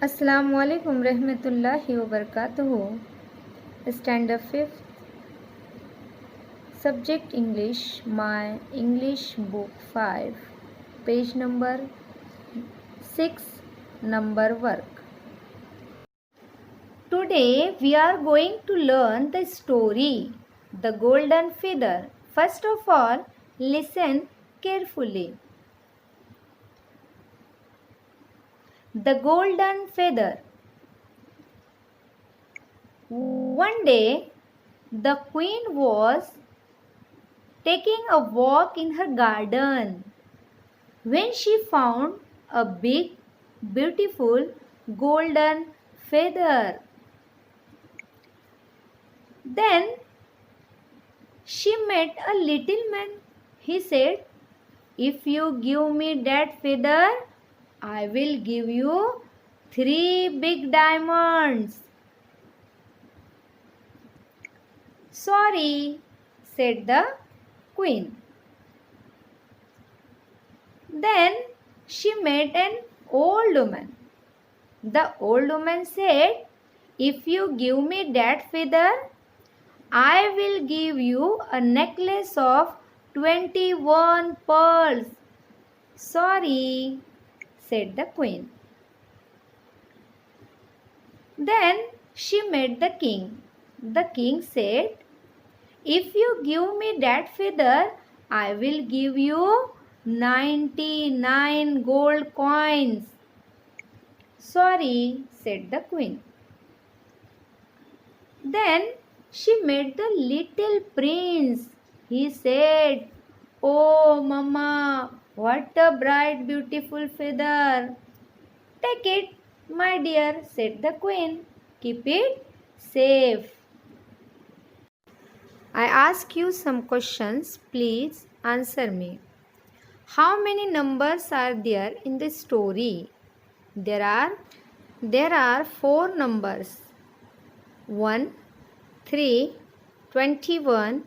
अस्सलामु अलैकुम रहमतुल्लाहि व बरकातुहू। Standard 5th, subject English, my English book 5, page number 6, number work. Today we are going to learn the story, The Golden Feather. First of all, listen carefully. The Golden Feather. One day, the queen was taking a walk in her garden when she found a big, beautiful golden feather. Then she met a little man. He said, "If you give me that feather, I will give you 3 big diamonds." "Sorry," said the queen. Then she met an old woman. The old woman said, "If you give me that feather, I will give you a necklace of 21 pearls." "Sorry," said the queen. Then she met the king. The king said, "If you give me that feather, I will give you 99 gold coins." "Sorry," said the queen. Then she met the little prince. He said, "Oh, Mama, what a bright, beautiful feather." "Take it, my dear," said the queen. "Keep it safe." I ask you some questions. Please answer me. How many numbers are there in the story? There are 4 numbers. 1, 3, 21,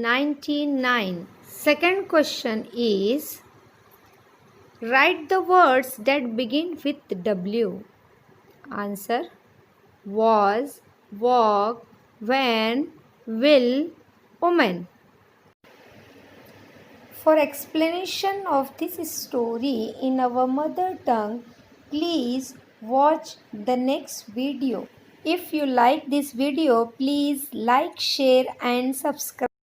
99. Second question is, write the words that begin with W. Answer: was, walk, when, will, woman. For explanation of this story in our mother tongue, please watch the next video. If you like this video, please like, share and subscribe.